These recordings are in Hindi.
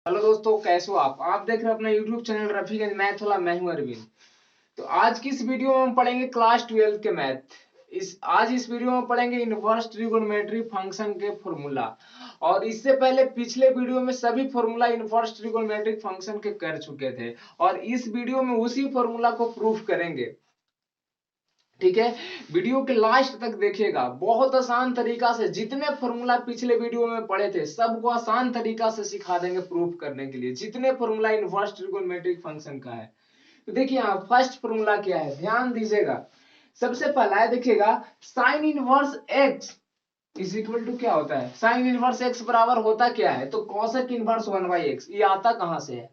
हेलो दोस्तों, कैसे हो आप देख रहे हैं अपना यूट्यूब चैनल रफीगंज मैथ वाला। मैं हूं अरविंद। तो आज की इस वीडियो में हम पढ़ेंगे क्लास 12 के मैथ। इस वीडियो में पढ़ेंगे इनवर्स ट्रिगोनोमेट्री फंक्शन के फॉर्मूला। और इससे पहले पिछले वीडियो में सभी फॉर्मूला इनवर्स ट्रिगोनोमेट्रिक फंक्शन के कर चुके थे, और इस वीडियो में उसी फॉर्मूला को प्रूफ करेंगे। ठीक है, वीडियो के लास्ट तक देखिएगा। बहुत आसान तरीका से जितने फॉर्मूला पिछले वीडियो में पढ़े थे सबको आसान तरीका से सिखा देंगे प्रूफ करने के लिए, जितने फॉर्मूला इनवर्स ट्रिगोनोमेट्रिक फंक्शन का है। तो देखिए यहाँ फर्स्ट फॉर्मूला क्या है, ध्यान दीजिएगा। सबसे पहला है, देखिएगा, sine inverse x is equal to क्या होता है। साइन इनवर्स एक्स बराबर होता क्या है, तो कॉसेक इनवर्स 1/x। ये आता कहां से है?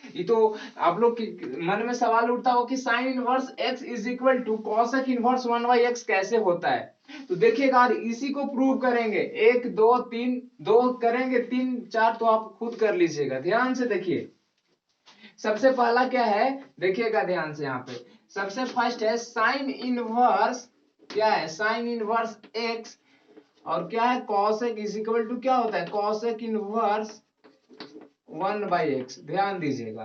ये तो आप लोग के मन में सवाल उठता हो कि sine inverse x is equal to cosec inverse 1/x कैसे होता है। तो देखिएगा इसी को प्रूव करेंगे। 1 2 3 2 करेंगे, 3 4 तो आप खुद कर लीजिएगा। ध्यान से देखिए, सबसे पहला क्या है, देखिएगा ध्यान से। यहाँ पे सबसे फर्स्ट है साइन इनवर्स, क्या है, साइन इनवर्स x। और क्या है, कॉसेक इज इक्वल टू क्या होता है, कॉसेक इनवर्स 1/x। ध्यान दीजिएगा।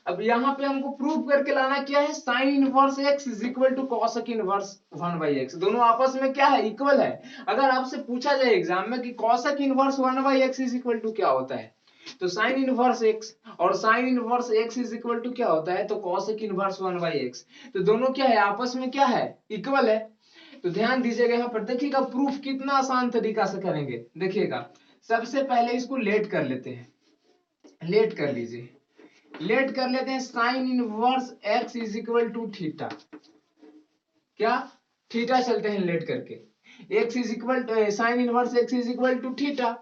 अब यहाँ पे हमको प्रूव करके लाना क्या है, sine inverse x is equal to cosec inverse 1/x। दोनों आपस में क्या है, इक्वल है। अगर आपसे पूछा जाए एग्जाम में कि cosec inverse 1/x is equal to क्या होता है, तो साइन इनवर्स x, और sine inverse x is equal to क्या होता है, तो कॉसेक इनवर्स 1/x। तो दोनों क्या है, आपस में क्या है, इक्वल है। तो ध्यान दीजिएगा यहाँ पर, देखिएगा प्रूफ कितना आसान तरीका से करेंगे। देखिएगा सबसे पहले इसको लेट कर लेते हैं, लेट कर लीजिए, लेट कर लेते हैं। Sine inverse x is equal to theta, क्या, थीटा चलते हैं लेट करके। x is equal to sine inverse x is equal to theta.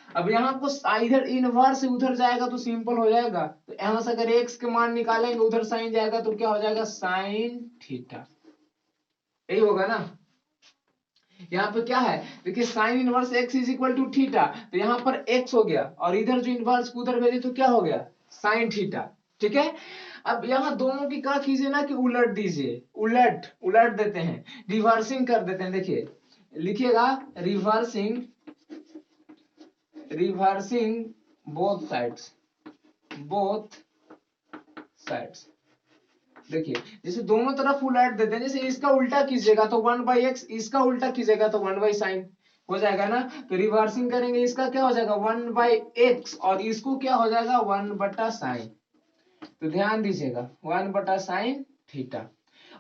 अब यहाँ को इधर इनवर्स उधर जाएगा तो सिंपल हो जाएगा। तो यहां से अगर x के मान निकालेंगे, उधर साइन जाएगा तो क्या हो जाएगा, साइन थीटा। यही होगा ना। यहाँ पे क्या है, देखिए sine inverse x is equal to theta, तो यहाँ पर x हो गया, और इधर जो इनवर्स उधर भेजे तो क्या हो गया, साइन थीटा। ठीक है, अब यहाँ दोनों की क्या कीजिए ना कि उलट दीजिए, उलट उलट देते हैं, रिवर्सिंग कर देते हैं। देखिए लिखिएगा, reversing, reversing both sides, both sides. देखिए जैसे दोनों तरफ उलट देते हैं, जैसे इसका उल्टा कीजिएगा तो 1/x, इसका उल्टा कीजिएगा तो 1/sin हो जाएगा ना। तो रिवर्सिंग करेंगे, इसका क्या हो जाएगा 1/x, और इसको क्या हो जाएगा 1/sin। तो ध्यान दीजिएगा 1/sin थीटा।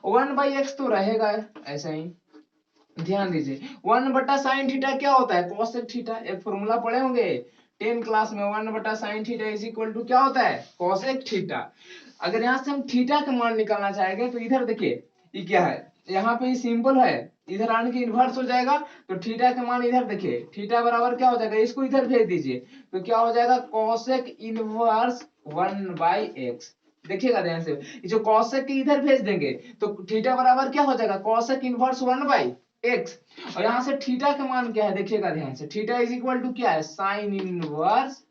1/x तो रहेगा ऐसा ही। ध्यान दीजिए 1/sin थीटा क्या होता है, cosec थीटा। एक फॉर्मूला पढ़े होंगे 10 क्लास में, 1/sin theta is equal to क्या होता है, cosec थीटा। अगर यहाँ से हम थीटा का मान निकालना चाहेंगे तो इधर देखिए ये क्या है, यहाँ पे सिंपल है, इधर आने के इन्वर्स हो जाएगा। तो थीटा का मान इधर देखिए, थीटा बराबर क्या हो जाएगा, इसको इधर भेज दीजिए तो क्या हो जाएगा, cosec इनवर्स 1/x। देखिएगा ध्यान से, जो cosec के इधर भेज देंगे तो थीटा बराबर क्या हो जाएगा, cosec इनवर्स 1/x। और यहाँ से थीटा का मान क्या है, देखिएगा ध्यान से, थीटा इज इक्वल टू क्या है, साइन इनवर्स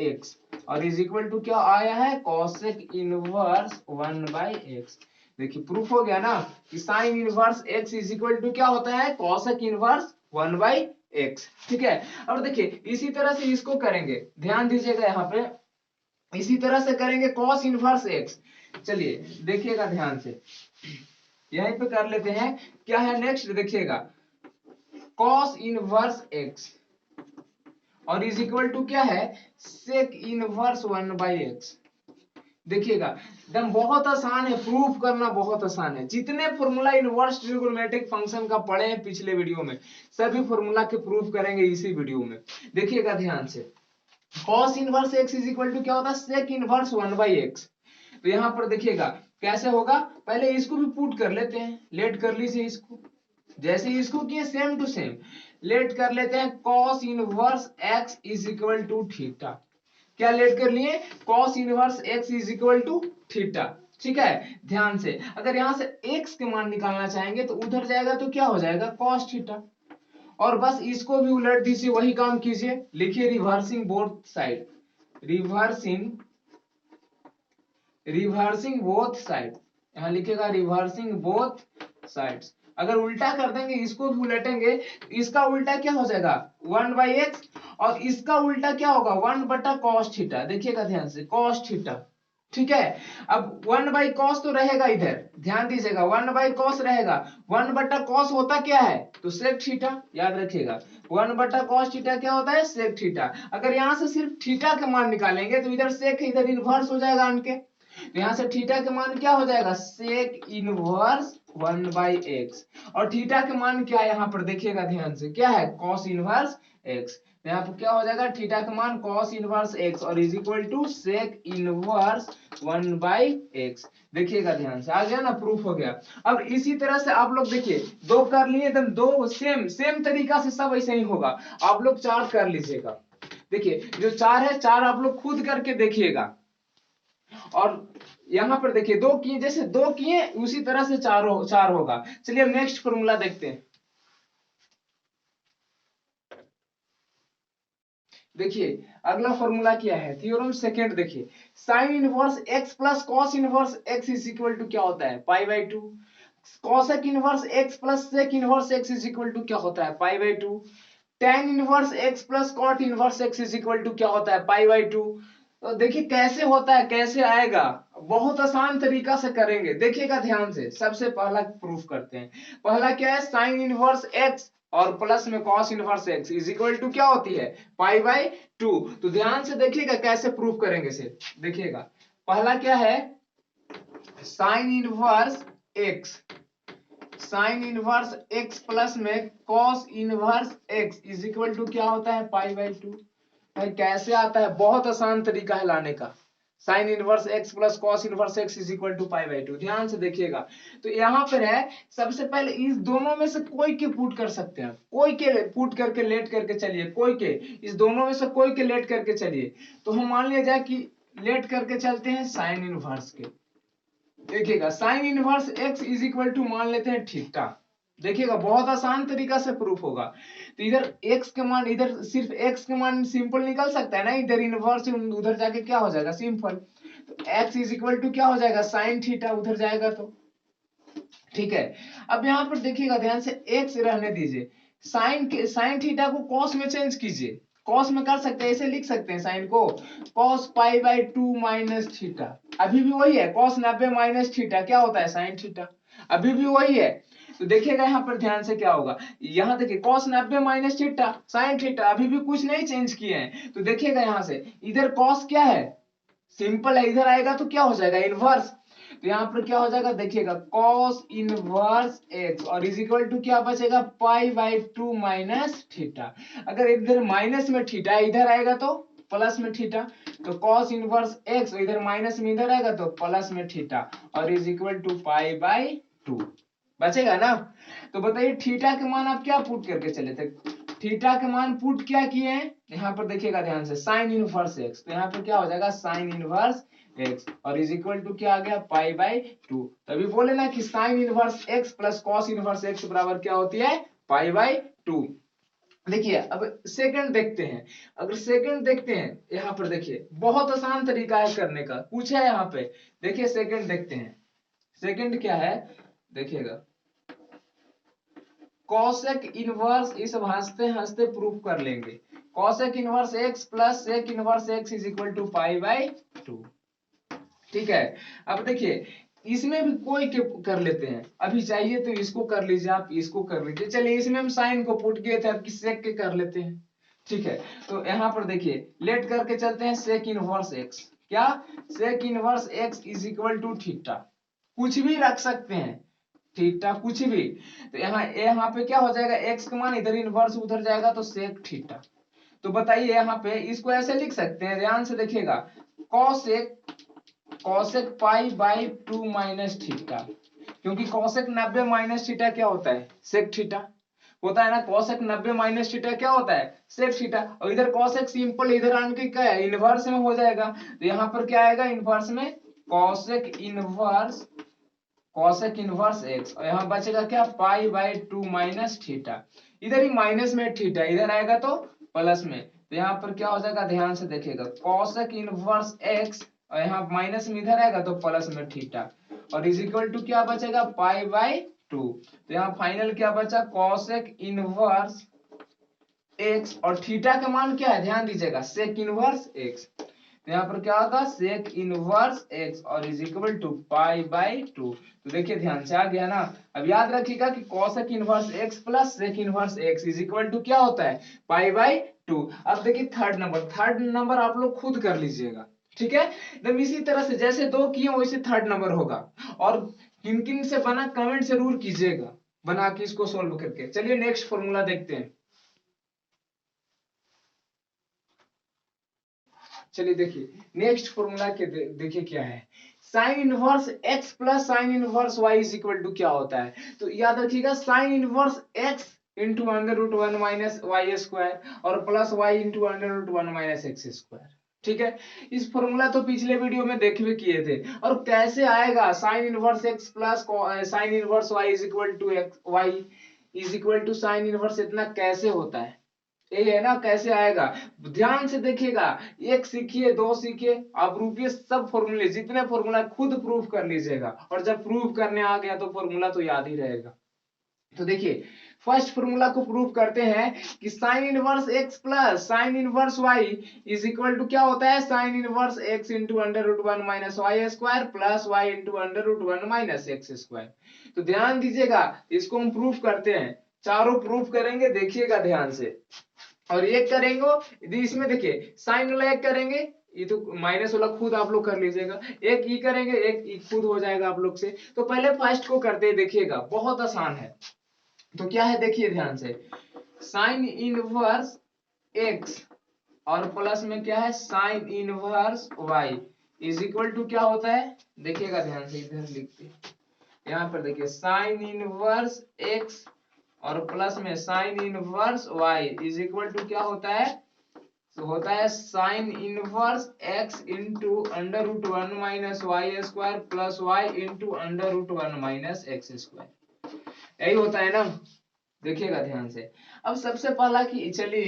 x, और इज इक्वल टू क्या आया है, कॉसेक इनवर्स 1/x। देखिए प्रूफ हो गया ना कि sine inverse x is equal to क्या होता है, कॉसेक इनवर्स 1/x। ठीक है, अब देखिए इसी तरह से इसको करेंगे, ध्यान दीजिएगा यहाँ पे, इसी तरह से करेंगे कॉस इनवर्स x। चलिए देखिएगा ध्यान से, यहीं पे कर लेते हैं। क्या है नेक्स्ट, देखिएगा कॉस इनवर्स x, और इज इक्वल टू क्या है, सेक इनवर्स 1/x। देखिएगा एकदम बहुत आसान है, प्रूफ करना बहुत आसान है। जितने फॉर्मूला इनवर्स ट्रिगोनोमेट्रिक फंक्शन का पढ़े हैं पिछले वीडियो में, सभी फॉर्मूला के प्रूफ करेंगे इसी वीडियो में। देखिएगा ध्यान से, cos inverse x is equal to क्या होता है, सेक इनवर्स 1/x। तो यहाँ पर देखिएगा कैसे होगा, पहले इसको भी पुट कर लेते हैं, लेट कर लीजिए इसको, जैसे इसको किए सेम टू सेम लेट कर लेते हैं। cos inverse x is equal to theta, क्या लेट कर लिए, cos inverse x is equal to theta. ठीक है, ध्यान से अगर यहां से x के मान निकालना चाहेंगे तो उधर जाएगा तो क्या हो जाएगा, cos थीटा। और बस इसको भी उलट दीजिए, वही काम कीजिए, लिखिए reversing both side, reversing, reversing both side, यहां लिखेगा रिवर्सिंग बोथ साइड्स। अगर उल्टा कर देंगे, इसको भी उलटेंगे, तो इसका उल्टा क्या हो जाएगा 1/x, और इसका उल्टा क्या होगा 1/cos थीटा। देखिएगा ध्यान से cos थीटा, ठीक है। अब 1/cos तो रहेगा इधर, ध्यान दीजिएगा 1/cos रहेगा, 1/cos होता क्या है तो sec थीटा, याद रखिएगा 1/cos थीटा क्या होता है sec थीटा। अगर यहां से सिर्फ थीटा का मान निकालेंगे तो इधर sec इधर इनवर्स हो जाएगा इनके, तो यहां से थीटा का मान क्या हो जाएगा sec इनवर्स 1/x, और थीटा का मान क्या है यहाँ पर देखिएगा ध्यान से क्या है cos इनवर्स x। यहाँ पर क्या हो जाएगा थीटा का मान cos इनवर्स x और is equal to sec inverse 1/x। देखिएगा ध्यान से, आ गया ना, प्रूफ हो गया। अब इसी तरह से आप लोग देखिए, दो कर लिए एकदम, दो सेम तरीका से सब ऐसे ही होगा। आप लोग चार कर लीजिएगा, देखिए जो चार है चार आप लोग खुद करके देखिएगा, और यहां पर देखिए दो किए, जैसे दो किए उसी तरह से चार होगा। चलिए अब नेक्स्ट फॉर्मूला देखते हैं। देखिए अगला फॉर्मूला क्या है, थ्योरम सेकंड। देखिए sine inverse x plus cos inverse x is equal to क्या होता है π/2, cosec inverse x plus sec inverse x is equal to क्या होता है π/2, tan inverse x plus cot inverse x is equal to क्या होता है π/2। तो देखिए कैसे होता है, कैसे आएगा, बहुत आसान तरीका से करेंगे, देखिएगा ध्यान से। सबसे पहला प्रूफ करते हैं, पहला क्या है साइन इनवर्स x और प्लस में cos inverse x is equal to क्या होती है π/2। तो ध्यान से देखिएगा कैसे प्रूफ करेंगे इसे, देखिएगा पहला क्या है sine inverse x, sine inverse x plus में cos inverse x is equal to क्या होता है π/2। कैसे आता है, बहुत आसान तरीका है लाने का, sine inverse x plus cos inverse x is equal to π/2। ध्यान से देखिएगा, तो यहाँ पर है सबसे पहले इस दोनों में से कोई के पुट कर सकते हैं, कोई के पुट करके लेट करके चलिए, कोई के इस दोनों में से कोई के लेट करके चलिए। तो हम मान लिया जाए कि लेट करके चलते हैं साइन इनवर्स के, देखिएगा sine inverse x is equal to मान लेते हैं थीटा। देखिएगा बहुत आसान तरीका से प्रूफ होगा। तो इधर x के मान, इधर सिर्फ x के मान सिंपल निकल सकता है ना, इधर इनवर्स उधर जाके क्या हो जाएगा सिंपल, तो x इज इक्वल टू क्या हो जाएगा साइन थीटा, उधर जाएगा तो ठीक है। अब यहाँ पर देखिएगा ध्यान से x रहने दीजिए, साइन थीटा को cos में चेंज कीजिए, cos में कर सकते हैं, ऐसे लिख सकते हैं साइन को cos π/2 माइनस थीटा, अभी भी वही है cos 90 माइनस थीटा क्या होता है साइन थीटा, अभी भी वही है। तो देखिएगा यहाँ पर ध्यान से क्या होगा, यहाँ देखिए cos 90 minus theta sine theta, अभी भी कुछ नहीं चेंज किए हैं। तो देखिएगा यहाँ से इधर cos क्या है सिंपल है, इधर आएगा तो क्या हो जाएगा इनवर्स, तो यहाँ पर क्या हो जाएगा देखिएगा cos इनवर्स x और इज इक्वल टू क्या बचेगा π/2 माइनस थीटा। अगर इधर माइनस में थीटा इधर आएगा तो प्लस में थीटा, तो cos इनवर्स x इधर माइनस में इधर आएगा तो प्लस में थीटा और इज इक्वल टू π/2 बचेगा ना। तो बताइए थीटा के मान आप क्या पुट करके चले थे, थीटा के मान पुट क्या किए हैं, यहाँ पर देखिएगा ध्यान से साइन इनवर्स x, तो यहाँ पर क्या हो जाएगा साइन इनवर्स x और इज इक्वल टू क्या आ गया π/2। तभी बोले ना कि sine inverse x plus cos inverse x बराबर क्या होती है π/2। देखिए अब सेकंड देखते हैं, अगर सेकंड देखते हैं यहाँ पर देखिए बहुत आसान तरीका है करने का, पूछा है यहाँ पे। देखिए सेकंड देखते हैं, सेकंड क्या है देखिएगा कॉसेक इनवर्स, इस हंसते हंसते प्रूफ कर लेंगे, cosec inverse x plus sec inverse x is equal to π/2। ठीक है, अब देखिए इसमें भी कोई के कर लेते हैं, अभी चाहिए तो इसको कर लीजिए, आप इसको कर लीजिए। चलिए इसमें हम साइन को पुट किए थे, अब किस सेक के कर लेते हैं। ठीक है, तो यहाँ पर देखिए लेट करके चलते हैं सेक इनवर्स x, क्या sec inverse x is equal to theta, कुछ भी रख सकते हैं थीटा कुछ भी। तो यहाँ पे क्या हो जाएगा x का मान इधर इनवर्स उधर जाएगा तो सेक थीटा। तो बताइए यहाँ पे इसको ऐसे लिख सकते हैं, ध्यान से देखिएगा कॉसेक π/2 माइनस थीटा, क्योंकि कॉसेक 90 माइनस थीटा क्या होता है सेक थीटा होता है ना, कॉसेक 90 माइनस थीटा क्या होता है सेक थीटा, और इधर कॉसेक सिंपल इधर आने के क्या है इनवर्स में हो जाएगा। तो यहाँ पर क्या आएगा इनवर्स में कॉसेक इनवर्स x और यहाँ बचेगा क्या π/2 माइनस थीटा, इधर ही माइनस में थीटा इधर आएगा तो प्लस में, तो यहाँ पर क्या हो जाएगा ध्यान से देखिएगा कॉसेक इनवर्स x और यहाँ माइनस में इधर आएगा तो प्लस में थीटा और इज इक्वल टू क्या बचेगा π/2। 2। तो यहाँ फाइनल क्या बचा, कॉसेक इनवर्स एक्स, और थीटा का मान क्या है ध्यान दीजिएगा, सेक इनवर्स एक्स। तो यहाँ पर क्या होगा, सेक इनवर्स एक्स और is equal to pi by 2। तो देखिए ध्यान से आ गया ना। अब याद रखिएगा कि cosec inverse x plus sec inverse x is equal to क्या होता है, पाई बाई 2। अब देखिए थर्ड नंबर आप लोग खुद कर लीजिएगा, ठीक है। एकदम इसी तरह से जैसे दो किए वैसे थर्ड नंबर होगा। और किन किन से बना कमेंट जरूर कीजिएगा बना के इसको सोल्व करके। चलिए नेक्स्ट फॉर्मूला देखते हैं। चलिए देखिए नेक्स्ट फॉर्मूला के देखिए क्या है, sine inverse x plus sine inverse y is equal to क्या होता है। तो याद रखिएगा sine inverse x into under root 1 minus y square और plus y into under root 1 minus x square, ठीक है। इस फॉर्मूला तो पिछले वीडियो में देख भी किए थे। और कैसे आएगा sine inverse x plus sine inverse y is equal to x, y is equal to sine inverse, इतना कैसे होता है ये है ना, कैसे आएगा ध्यान से देखिएगा। एक सीखिए, दो सीखिए, आप रूपिए सब फॉर्मूले, जितने फॉर्मूला खुद प्रूफ कर लीजिएगा। और जब प्रूफ करने आ गया तो फॉर्मूला तो याद ही रहेगा। तो देखिए फर्स्ट फॉर्मूला को प्रूफ करते हैं कि sine inverse x plus sine inverse y is equal to क्या होता है, sine inverse x into under root 1 minus y square plus y into under root 1 minus x square. तो ध्यान दीजिएगा इसको हम प्रूफ करते हैं, चारों प्रूफ करेंगे, देखिएगा ध्यान से। और एक करेंगे इसमें देखिए साइन वाला एक करेंगे, ये तो माइनस वाला खुद आप लोग कर लीजिएगा, एक ई करेंगे, एक ई खुद हो जाएगा आप लोग से। तो पहले फर्स्ट को करते हैं, देखिएगा बहुत आसान है। तो क्या है देखिए ध्यान से, साइन इनवर्स एक्स और प्लस में क्या है sine inverse y is equal to क्या होता है, देखिएगा ध्यान से, इधर लिखते हैं। यहाँ पर देखिए साइन इनवर्स एक्स और प्लस में sine inverse y is equal to क्या होता है, तो होता है sine inverse x into under root 1 minus y square plus y into under root 1 minus x square, यही होता है ना। देखिएगा ध्यान से। अब सबसे पहला कि चलिए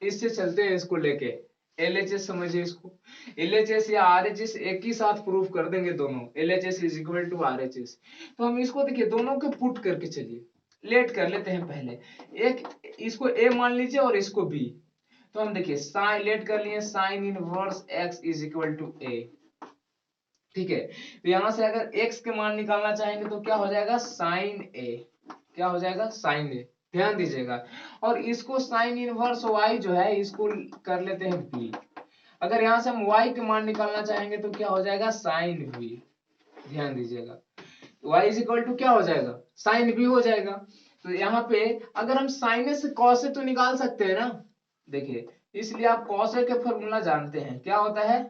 इससे चलते हैं, इसको लेके एलएचएस समझिए इसको, एलएचएस या आरएचएस एक ही साथ प्रूफ कर देंगे दोनों, LHS is equal to RHS. तो हम इसको देखिए दोनों को पुट करके चलिए, लेट कर लेते हैं पहले, एक इसको ए मान लीजिए और इसको बी। तो हम देखिए साइन लेट कर लिए, sine inverse x is equal to A, ठीक है। तो यहां से अगर एक्स के मान निकालना चाहेंगे तो क्या हो जाएगा साइन ए, क्या हो जाएगा साइन ए, ध्यान दीजिएगा। और इसको साइन इनवर्स वाई जो है इसको कर लेते हैं बी। अगर यहां से हम y के मान निकालना चाहेंगे तो क्या हो जाएगा साइन बी, ध्यान दीजिएगा। y इज इक्वल टू क्या हो जाएगा साइन बी हो जाएगा। तो यहाँ पे अगर हम साइने से कॉसे तो निकाल सकते हैं ना, देखिए इसलिए आप कॉसे के फॉर्मूला जानते हैं, क्या होता है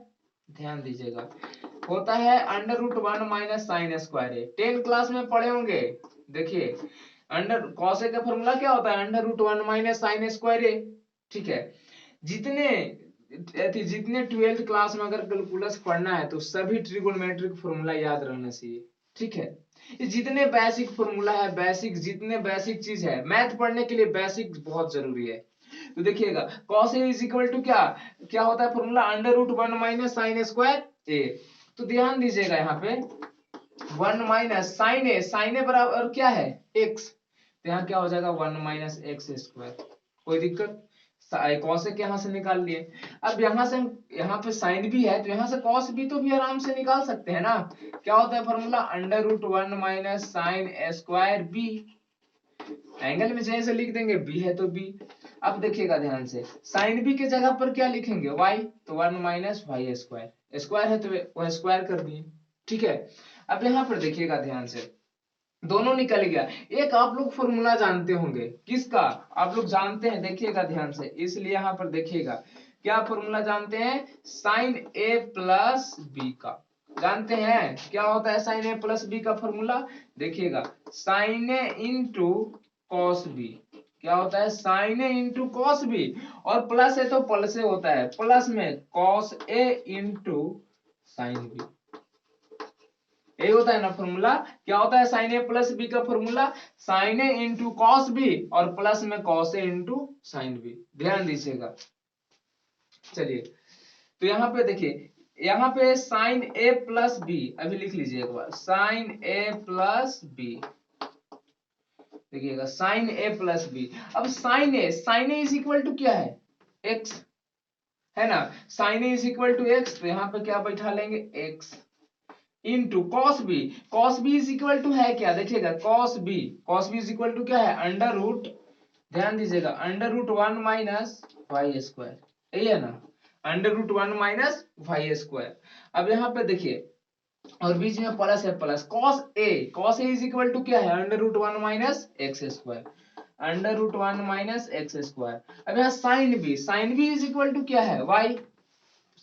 ध्यान दीजिएगा, होता है under root 1 minus sine square. 10 class में पढ़े होंगे, देखिए अंडर कॉसे का फॉर्मूला क्या होता है under root 1 minus sine square, ठीक है। जितने जितने 12th क्लास में अगर कैलकुलस पढ़ना है तो सभी ट्रिगोनोमेट्रिक फॉर्मूला याद रहना चाहिए, ठीक है। ये जितने बेसिक फॉर्मूला है, बेसिक जितने बेसिक चीज है मैथ पढ़ने के लिए बेसिक बहुत जरूरी है। तो देखिएगा cos a is equal to क्या क्या होता है formula under root 1 minus sine square A. तो ध्यान दीजिएगा यहाँ पे 1 माइनस साइन ए बराबर क्या है x, तो यहाँ क्या हो जाएगा 1 माइनस एक्स स्क्वायर, कोई दिक्कत, कॉस के यहाँ से निकाल लिए। अब यहाँ से हम यहाँ पे साइन भी है तो यहाँ से कॉस भी तो भी आराम से निकाल सकते हैं ना, क्या होता है formula under root 1 minus sine square B, angle में जैसे लिख देंगे बी है तो बी। अब देखिएगा ध्यान से साइन बी के जगह पर क्या लिखेंगे y, तो 1 माइनस वाई स्क्वायर, स्क्वायर है तो वह स्क्वायर कर दिए, ठीक है। अब यहाँ पर देखिएगा ध्यान से दोनों निकल गया। एक आप लोग फॉर्मूला जानते होंगे किसका, आप लोग जानते हैं, देखिएगा ध्यान से, इसलिए यहाँ पर देखिएगा क्या फॉर्मूला जानते हैं साइन ए प्लस बी का, जानते हैं क्या होता है साइन ए प्लस बी का फॉर्मूला, देखिएगा साइन ए इंटू कॉस बी, क्या होता है साइन ए इंटू कॉस बी, और प्लस है तो प्लस से होता है, प्लस में cos A into sine B, यही होता है ना फॉर्मूला। क्या होता है साइन ए प्लस बी का फॉर्मूला साइन ए इंटू कॉस बी और प्लस में cos A into sine B, ध्यान दीजिएगा। चलिए तो यहाँ पे देखिए यहाँ पे साइन ए प्लस बी, अभी लिख लीजिए एक बार साइन ए प्लस बी, देखिएगा साइन ए प्लस बी। अब sine A is equal to क्या है, एक्स, है ना। Sine A is equal to x, तो यहाँ पे क्या बैठा लेंगे, x into cos B is equal to है क्या, देखिएगा cos B is equal to क्या है, अंडर रूट, ध्यान दीजिएगा under root 1 minus y square, यही है ना, under root 1 minus y square. अब यहाँ पे देखिए और बीच में प्लस है, plus cos A is equal to क्या है, under root 1 minus x square, under root 1 minus x square. अब यहाँ sine B is equal to क्या है, वाई,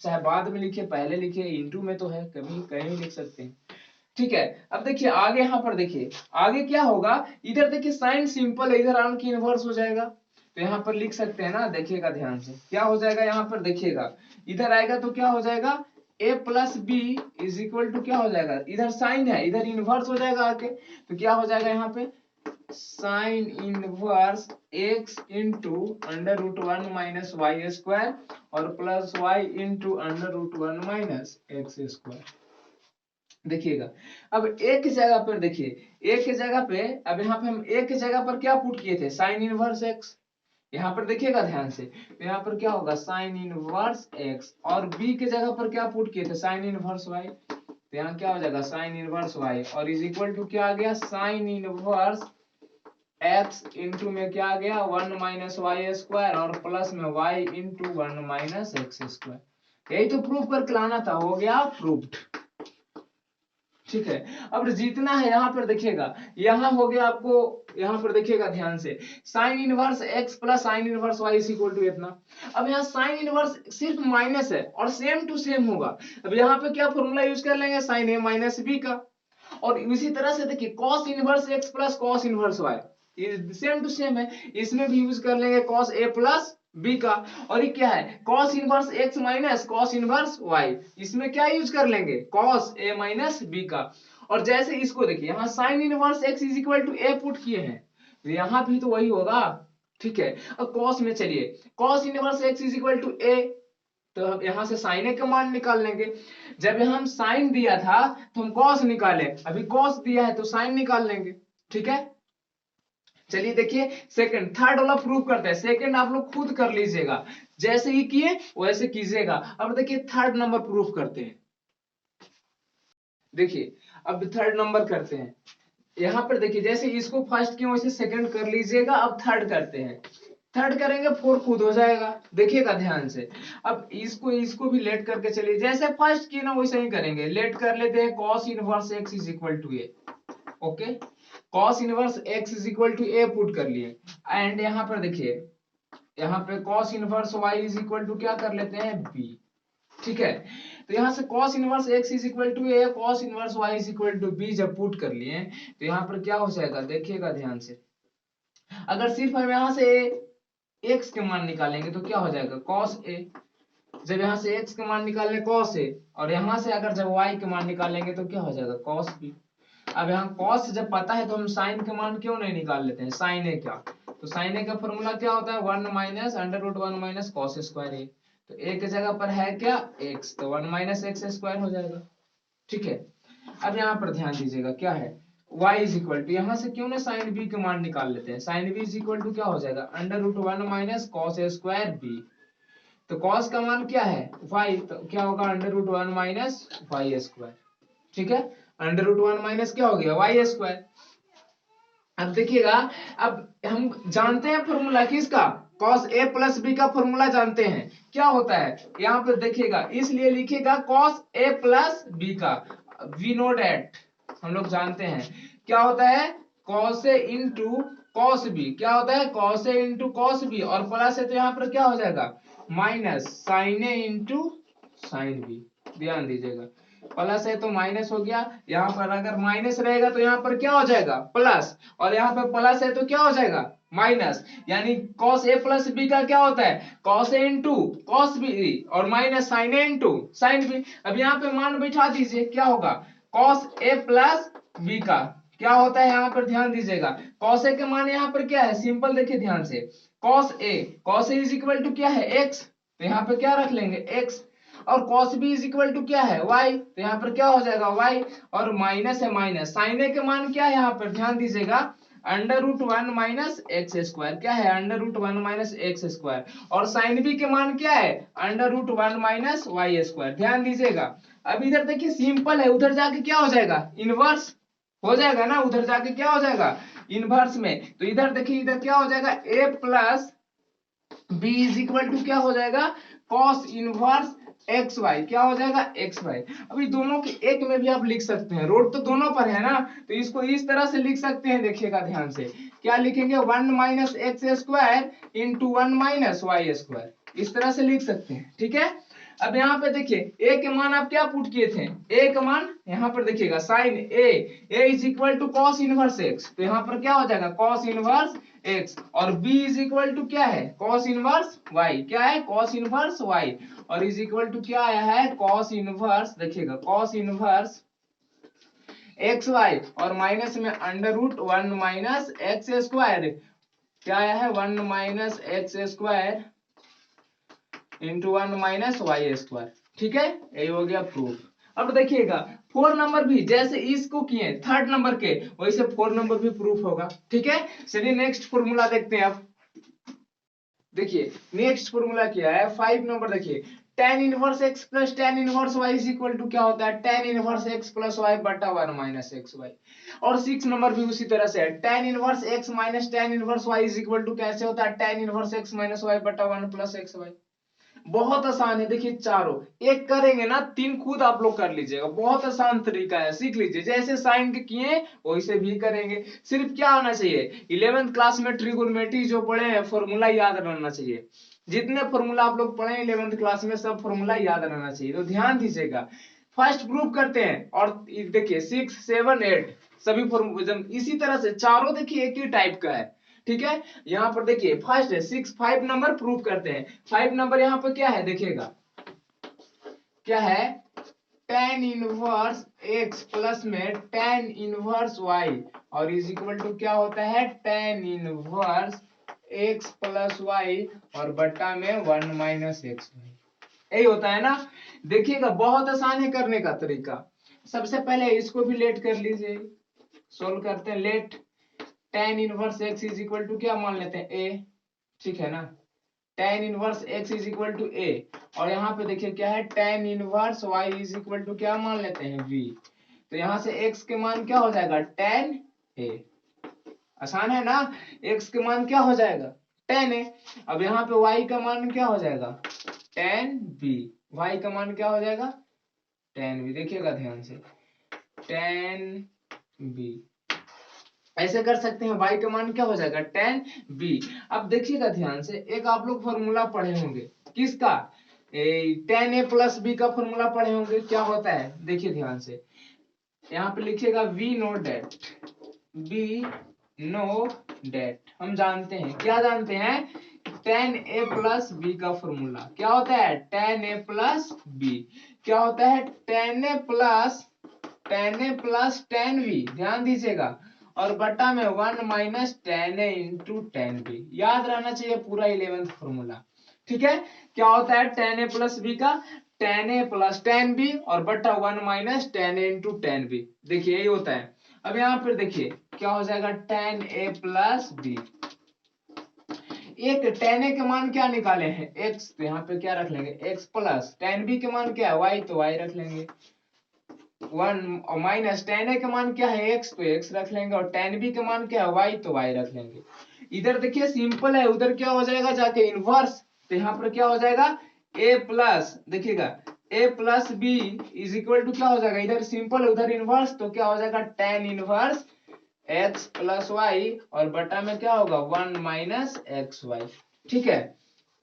चाहे बाद में लिखे पहले लिखे, इंटू में तो है, कभी कहीं भी लिख सकते हैं, ठीक है। अब देखिए आगे, यहाँ पर देखिए आगे क्या होगा, इधर देखिए साइन सिंपल है, इधर आन की इनवर्स हो जाएगा, तो यहाँ पर लिख सकते हैं ना, देखिएगा ध्यान से क्या हो जाएगा, यहाँ पर देखिएगा इधर आएगा तो क्या हो जाएगा, a plus B is equal to क्या हो जाएगा, इधर साइन है इधर इनवर्स हो जाएगा आके, तो क्या हो जाएगा यहाँ पे sine inverse x into under root 1 minus y square और plus y into under root 1 minus x square. देखिएगा अब एक जगह पर देखिए, एक जगह पे, अब यहाँ पे हम एक जगह पर क्या पुट किए थे, साइन इनवर्स एक्स, यहाँ पर देखिएगा ध्यान से, तो यहाँ पर क्या होगा साइन इनवर्स एक्स, और बी के जगह पर क्या पुट किए थे, साइन इनवर्स वाई, तो यहाँ क्या हो जाएगा साइन इनवर्स वाई, और इज इक्वल टू क्या आ गया, साइन इनवर्स एक्स इंटू में क्या आ गया 1 माइनस वाई स्क्वायर और प्लस में y into 1 minus x square. यही तो प्रूफ करके लाना था, हो गया प्रूफ्ड, ठीक है। अब जीतना है यहाँ पर देखिएगा, यहाँ हो गया आपको, यहाँ पर देखिएगा ध्यान से sine inverse x plus sine inverse y is equal to इतना। अब यहाँ साइन इनवर्स सिर्फ माइनस है और सेम टू सेम होगा, अब यहाँ पे क्या फॉर्मूला यूज कर लेंगे, साइन ए माइनस बी का, और इसी तरह से देखिए cos inverse x plus cos inverse y, ये सेम टू सेम है, इसमें भी यूज कर लेंगे कॉस ए प्लस बी का, और ये क्या है cos inverse x minus cos inverse y, इसमें क्या यूज कर लेंगे कॉस ए माइनस बी का। और जैसे इसको देखिए यहाँ sine inverse x is equal to A put किए हैं, तो यहाँ भी तो वही होगा, ठीक है। अब कॉस में चलिए cos inverse x is equal to A, तो हम यहाँ से साइन ए का मान निकाल लेंगे, जब हम साइन दिया था तो हम कॉस निकाले, अभी कॉस दिया है तो साइन निकाल लेंगे, ठीक है। चलिए देखिए सेकंड, थर्ड वाला प्रूफ करते हैं, सेकंड आप लोग खुद कर लीजिएगा, जैसे ही किए वैसे कीजिएगा। अब देखिए थर्ड नंबर प्रूफ करते हैं, देखिए अब थर्ड नंबर करते हैं, यहाँ पर देखिए जैसे इसको फर्स्ट किए वैसे सेकंड कर लीजिएगा। अब थर्ड करते हैं, थर्ड करेंगे फोर खुद हो जाएगा, देखिएगा ध्यान से। अब इसको भी लेट करके चलिए, जैसे फर्स्ट किए ना वैसे ही करेंगे, लेट कर लेते हैं cos inverse x is equal to A, okay cos inverse x is equal to A put कर लिए, एंड यहाँ पर देखिए यहाँ पे cos inverse y is equal to क्या कर लेते हैं बी, ठीक है। तो यहाँ से cos inverse x is equal to a, cos inverse y is equal to b जब पुट कर लिए तो यहाँ पर क्या हो जाएगा, देखिएगा ध्यान से, अगर सिर्फ हम यहाँ से x के मान निकालेंगे तो क्या हो जाएगा cos a, जब यहाँ से x के मान निकाल लें cos a, और यहाँ से अगर जब y के मान निकालेंगे तो क्या हो जाएगा cos b। अब यहाँ cos जब पता है तो हम sin के मान क्यों नहीं निकाल लेते हैं, sin a क्या, तो sin a का फॉर्मूला क्या होता है 1 minus under root 1 minus cos square a, तो a की जगह पर है क्या x, तो 1 माइनस एक्स स्क्वायर हो जाएगा, ठीक है। अब यहाँ पर ध्यान दीजिएगा क्या है y इज इक्वल टू, यहाँ से क्यों ना साइन b के मान निकाल लेते हैं, sine b is equal to क्या हो जाएगा under root 1 minus cos square b, तो cos का मान क्या है y, तो क्या होगा under root 1 minus y square, ठीक है, अंडर रूट 1 माइनस क्या हो गया वाई स्क्वायर। अब देखिएगा, अब हम जानते हैं फॉर्मूला किसका, cos a प्लस बी का फॉर्मूला जानते हैं, क्या होता है यहाँ पे देखिएगा, इसलिए लिखिएगा cos a प्लस बी का, वी नो डैट हम लोग जानते हैं क्या होता है cos a into cos b, क्या होता है cos a into cos b, और प्लस है तो यहाँ पर क्या हो जाएगा minus sin a into sin b, ध्यान दीजिएगा प्लस है तो माइनस हो गया, यहाँ पर अगर माइनस रहेगा तो यहाँ पर क्या हो जाएगा प्लस, और यहाँ पर प्लस है तो क्या हो जाएगा माइनस, यानी cos a प्लस b का क्या होता है cos a into cos b और minus sin a into sin b। अब यहाँ पे मान बैठा दीजिए, क्या होगा cos a प्लस b का क्या होता है, यहाँ पर ध्यान दीजिएगा cos a के मान यहाँ पर क्या है सिंपल, देखिए ध्यान से cos a is equal to क्या है x, तो यहाँ पे क्या रख लेंगे x, और cos b is equal to क्या है y, तो यहाँ पर क्या हो जाएगा y, और माइनस है माइनस, sin a के मान क्या है यहाँ पर ध्यान दीजिएगा √1 माइनस एक्स स्क्वायर। क्या है? √1 माइनस एक्स स्क्वायर। और साइन बी के मान क्या है? √1 माइनस वाई स्क्वायर। ध्यान दीजिएगा। अब इधर देखिए सिंपल है, उधर जाके क्या हो जाएगा? इनवर्स हो जाएगा ना, उधर जाके क्या हो जाएगा? इनवर्स में। तो इधर देखिए, इधर क्या हो जाएगा? a plus B is equal to क्या हो जाएगा? Cos inverse x y. क्या हो जाएगा? X y. अभी दोनों के एक में भी आप लिख सकते हैं, रोड तो दोनों पर है ना, तो इसको इस तरह से लिख सकते हैं। देखिएगा ध्यान से, क्या लिखेंगे? 1 minus x square into 1 minus y square, इस तरह से लिख सकते हैं। ठीक है। अब यहाँ पे देखिए ए के मान आप क्या पुट किए थे? ए का मान यहाँ पर देखिएगा, sine A is equal to cos inverse x. तो यहाँ पर क्या हो जाएगा? Cos inverse x. और b इज इक्वल टू क्या है? Cos inverse y. क्या है? Cos inverse y. और इज इक्वल टू क्या आया है? कॉस इनवर्स, देखिएगा कॉस इनवर्स एक्स वाई। और माइनस में √1 माइनस एक्स स्क्वायर। क्या आया है? 1 minus x square into 1 minus y square. ठीक है, यही हो गया प्रूफ। अब देखिएगा 4 नंबर भी जैसे इसको किए 3rd नंबर के, वैसे 4 नंबर भी प्रूफ होगा। ठीक है, चलिए नेक्स्ट फॉर्मूला देखते हैं। अब देखिए नेक्स्ट फॉर्मूला क्या है? 5 नंबर देखिए, tan inverse x plus tan inverse y is equal to क्या होता है? tan inverse x plus y बटा 1 माइनस एक्स वाई। और 6 नंबर भी उसी तरह से है, tan inverse x minus tan inverse y is equal to कैसे होता है? tan inverse x minus y बटा 1 प्लस एक्स वाई। बहुत आसान है। देखिए चारों एक करेंगे ना, 3 खुद आप लोग कर लीजिएगा। बहुत आसान तरीका है, सीख लीजिए। जैसे साइन के किए वैसे भी करेंगे। सिर्फ क्या आना चाहिए? 11th क्लास में ट्रिगोनोमेट्री जो पढ़े हैं, फॉर्मूला याद रहना चाहिए। जितने फॉर्मूला आप लोग पढ़े 11th क्लास में, सब फॉर्मूला याद रहना चाहिए। तो ध्यान दीजिएगा, फर्स्ट प्रूफ करते हैं। और देखिए 6, 7, 8 सभी फॉर्मूला इसी तरह से चारों देखिए एक ही टाइप का है। ठीक है, यहाँ पर देखिए फर्स्ट है 5 नंबर प्रूफ करते हैं। 5 नंबर यहाँ पर क्या है? देखिएगा क्या है? tan इनवर्स x प्लस में tan इनवर्स y। और इज इक्वल टू क्या होता है? tan inverse x plus y और बट्टा में 1 माइनस एक्स वाई। यही होता है ना। देखिएगा बहुत आसान है करने का तरीका। सबसे पहले इसको भी लेट कर लीजिए, सोल्व करते हैं। Let tan inverse x is equal to क्या मान लेते हैं? a। ठीक है ना, tan inverse x is equal to a। और यहाँ पे देखिए क्या है? tan inverse y is equal to क्या मान लेते हैं? v। तो यहाँ से x के मान क्या हो जाएगा? tan a। आसान है ना। x के मान क्या हो जाएगा? tan a। अब यहाँ पे y का मान क्या हो जाएगा? tan b। y का मान क्या हो जाएगा? tan b। देखिएगा ध्यान से, tan b। ऐसे कर सकते हैं। y का मान क्या हो जाएगा? tan b। अब देखिएगा ध्यान से, एक आप लोग फॉर्मूला पढ़े होंगे किसका? tan a प्लस b का फॉर्मूला पढ़े होंगे। क्या होता है? देखिए ध्यान से, यहाँ पे लिखिएगा v know that. b know that हम जानते हैं, क्या जानते हैं? tan a प्लस b का फॉर्मूला क्या होता है? tan a plus b। क्या होता है? tan a plus tan b। ध्यान दीजिएगा। और बटा में 1 minus tan a into tan b। याद रहना चाहिए पूरा 11th फॉर्मूला। ठीक है, क्या होता है? tan a प्लस b का tan a plus tan b और बटा 1 minus tan a into tan b। देखिए यही होता है। अब यहाँ पर देखिए क्या हो जाएगा? tan a plus b। एक tan a के मान क्या निकाले हैं? x। तो यहाँ पे क्या रख लेंगे? x प्लस tan b के मान क्या है? y। तो y रख लेंगे। 1 और माइनस tan a का मान क्या है? x। तो x रख लेंगे। और tan b का मान क्या है? y। तो y रख लेंगे। इधर देखिए सिंपल है, उधर क्या हो जाएगा? जाके इनवर्स। तो यहाँ पर क्या हो जाएगा? a प्लस, देखिएगा a plus b is equal to क्या हो जाएगा? इधर सिंपल है, उधर इनवर्स। तो क्या हो जाएगा? tan inverse x plus y और बटा में क्या होगा? 1 माइनस एक्स वाई। ठीक है,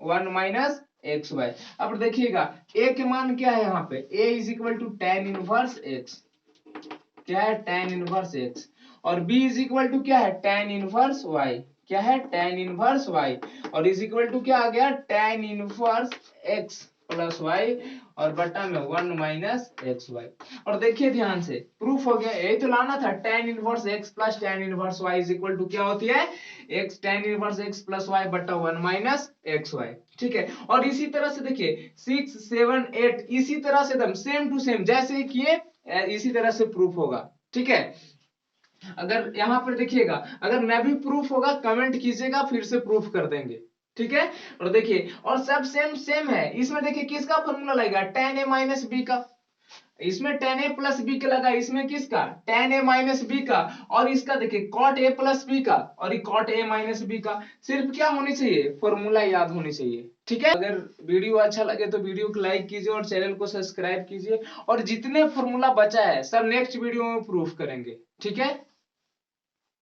1 माइनस एक्स वाई। अब देखिएगा a के मान क्या है? यहाँ पे a is equal to tan inverse x। क्या है? tan inverse x। और b इज इक्वल टू क्या है? tan inverse y। क्या है? tan inverse y। और इज इक्वल टू क्या आ गया? tan inverse x plus y और बटा में 1 माइनस एक्स वाई। और देखिए ध्यान से, प्रूफ हो गया। यही तो लाना था, tan inverse x plus tan inverse y is equal to क्या होती है? x tan inverse x plus y बटा 1 माइनस एक्स वाई। ठीक है, और इसी तरह से देखिए 6, 7, 8 इसी तरह से एकदम सेम टू सेम जैसे किए इसी तरह से प्रूफ होगा। ठीक है, अगर यहाँ पर देखिएगा, अगर न भी प्रूफ होगा कमेंट कीजिएगा, फिर से प्रूफ कर देंगे, ठीक है। और देखिए, और सब सेम सेम है। इसमें देखिए किसका फॉर्मूला लगेगा, tan a माइनस बी का। इसमें tan a प्लस बी का लगा, इसमें किसका, tan a माइनस बी का। और इसका देखिए cot a प्लस बी का, और ये cot a माइनस बी का। सिर्फ क्या होनी चाहिए, फॉर्मूला याद होनी चाहिए, ठीक है। अगर वीडियो अच्छा लगे तो वीडियो को लाइक कीजिए और चैनल को सब्सक्राइब कीजिए। और जितने फॉर्मूला बचा है सब नेक्स्ट वीडियो में प्रूफ करेंगे, ठीक है।